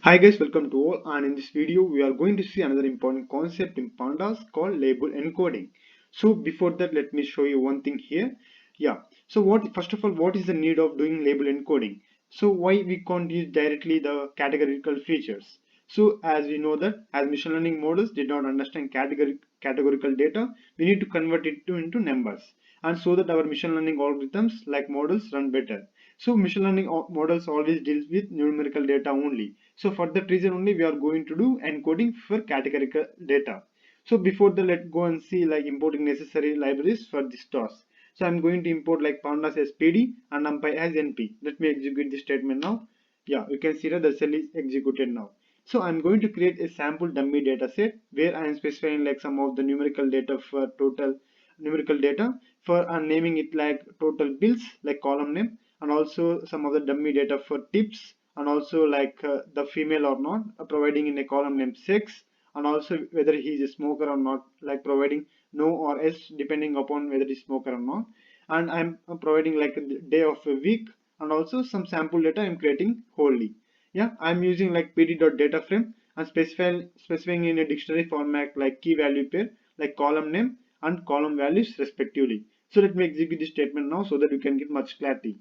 Hi guys, welcome to all, and in this video we are going to see another important concept in pandas called label encoding. So before that, let me show you one thing here. So first of all, what is the need of doing label encoding? So why we can't use directly the categorical features? So as we know that as machine learning models did not understand categorical data, we need to convert it into numbers, and so that our machine learning algorithms like models run better. So machine learning models always deals with numerical data only. So for that reason only we are going to do encoding for categorical data. So before that, let's go and see like importing necessary libraries for this task. So I'm going to import like pandas as pd and numpy as np. Let me execute this statement now. Yeah, you can see that the cell is executed now. So I'm going to create a sample dummy data set where I am specifying like some of the numerical data for total numerical data for and naming it like total bills like column name, and also some of the dummy data for tips, and also like the female or not, providing in a column name sex, and also whether he is a smoker or not, like providing no or yes depending upon whether he is smoker or not. And I'm providing like a day of a week, and also some sample data I'm creating wholly. Yeah, I'm using like pd.dataframe and specifying in a dictionary format like key value pair like column name and column values respectively. So let me execute this statement now so that you can get much clarity.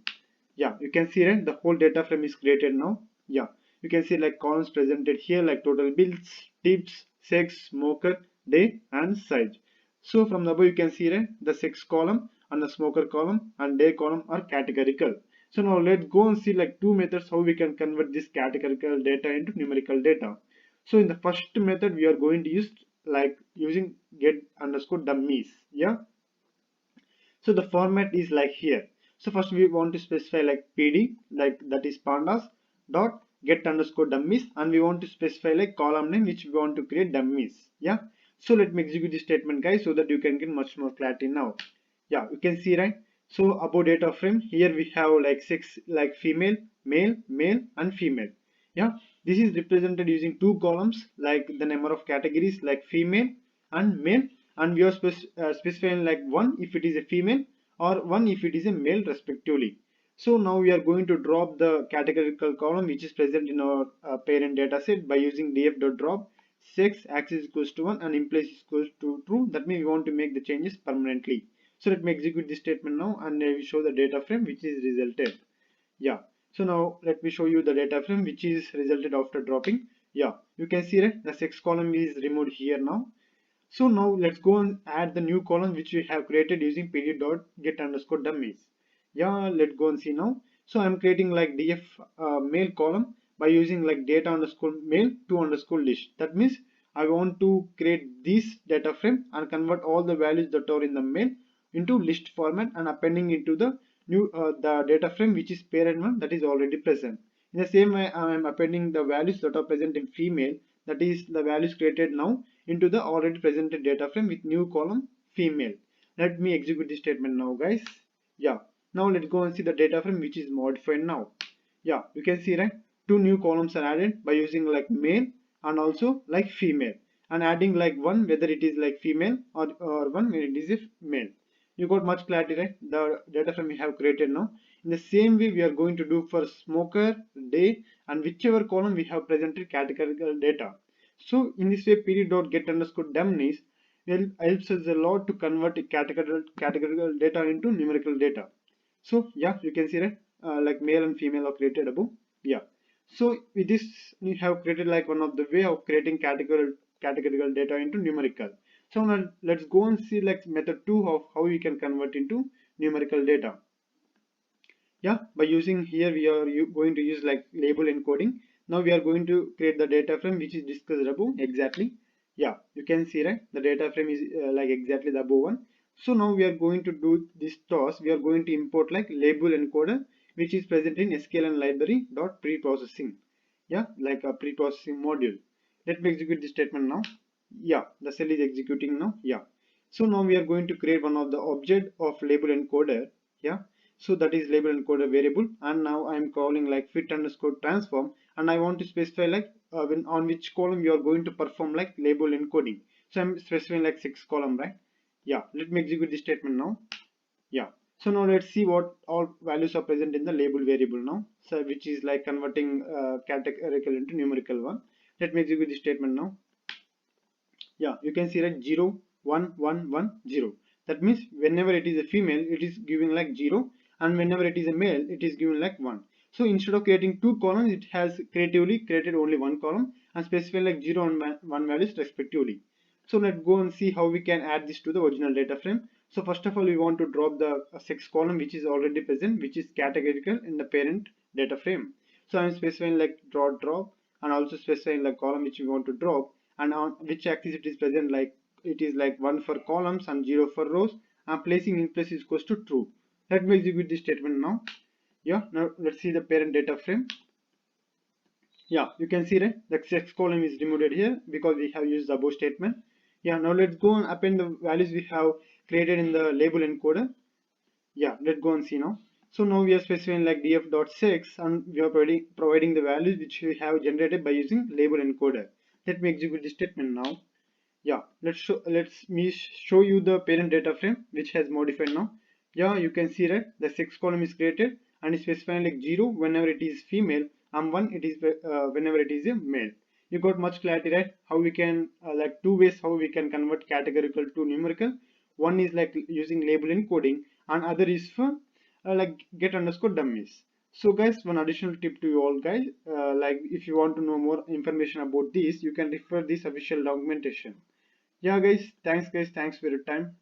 Yeah, you can see right, the whole data frame is created now. Yeah, you can see like columns presented here like total bills, tips, sex, smoker, day and size. So from the above you can see right, the sex column and the smoker column and day column are categorical. So now let's go and see like two methods how we can convert this categorical data into numerical data. So in the first method we are going to use like using get underscore dummies. Yeah, so the format is like here. So first we want to specify like pd, like that is pandas dot get underscore dummies, and we want to specify like column name which we want to create dummies. Yeah, so let me execute this statement guys so that you can get much more clarity now. Yeah, you can see right. So about data frame here we have like six like female, male, male and female. Yeah, this is represented using two columns like the number of categories like female and male, and we are specifying like one if it is a female or one if it is a male respectively. So now we are going to drop the categorical column which is present in our parent data set by using df.drop sex axis equals to 1 and implies equals to true. That means we want to make the changes permanently. So let me execute this statement now, and I will show the data frame which is resulted. Yeah, so now let me show you the data frame which is resulted after dropping. Yeah, you can see that the sex column is removed here now. So now let's go and add the new column which we have created using pd.get underscore dummies. Yeah, let's go and see now. So I'm creating like df mail column by using like data underscore mail to underscore list. That means I want to create this data frame and convert all the values that are in the mail into list format and appending into the new the data frame which is parent one that is already present. In the same way, I am appending the values that are present in female, that is the values created now, into the already presented data frame with new column female. Let me execute this statement now guys. Yeah, now let's go and see the data frame which is modified now. Yeah, you can see right, two new columns are added by using like male and also like female, and adding like one whether it is like female or one when it is a male. You got much clarity right, the data frame we have created now. In the same way we are going to do for smoker, day and whichever column we have presented categorical data. So in this way pd.get underscore dummies helps us a lot to convert a categorical data into numerical data. So yeah, you can see that like male and female are created above. Yeah, so with this we have created like one of the way of creating categorical data into numerical. So now let's go and see like method 2 of how we can convert into numerical data. Yeah, by using here we are going to use like label encoding. Now we are going to create the data frame which is discussed above exactly. Yeah, you can see right, the data frame is like exactly the above one. So now we are going to do this task. We are going to import like label encoder which is present in sklearn library dot pre-processing. Yeah, like a pre-processing module. Let me execute this statement now. Yeah, the cell is executing now. Yeah, so now we are going to create one of the object of label encoder. Yeah, so that is label encoder variable, and now I am calling like fit underscore transform, and I want to specify like when on which column you are going to perform like label encoding. So I'm specifying like 6 column, right? Yeah, let me execute this statement now. Yeah, so now let's see what all values are present in the label variable now. so which is like converting categorical into numerical one. Let me execute the statement now. Yeah, you can see that 0 1 1 1 0. That means whenever it is a female it is giving like 0, and whenever it is a male it is given like 1. So instead of creating two columns, it has creatively created only one column and specified like 0 and 1 values respectively. So let's go and see how we can add this to the original data frame. So first of all, we want to drop the sex column which is already present, which is categorical in the parent data frame. So I'm specifying like drop, and also specifying the column which we want to drop, and on which axis it is present, like it is like 1 for columns and 0 for rows. I'm placing in place is equals to true. Let me execute this statement now. Yeah, now let's see the parent data frame. Yeah, you can see that the sex column is removed here because we have used the above statement. Yeah, now let's go and append the values we have created in the label encoder. Yeah, let's go and see now. So now we are specifying like df.sex, and we are providing the values which we have generated by using label encoder. Let me execute this statement now. Yeah, let's show you the parent data frame which has modified now. Yeah, you can see that the sex column is created and is specifying like 0 whenever it is female, and 1 it is whenever it is a male. You got much clarity, right? How we can like two ways how we can convert categorical to numerical. One is like using label encoding, and other is for like get underscore dummies. So guys, one additional tip to you all guys, like if you want to know more information about this, you can refer this official documentation. Yeah guys, thanks for your time.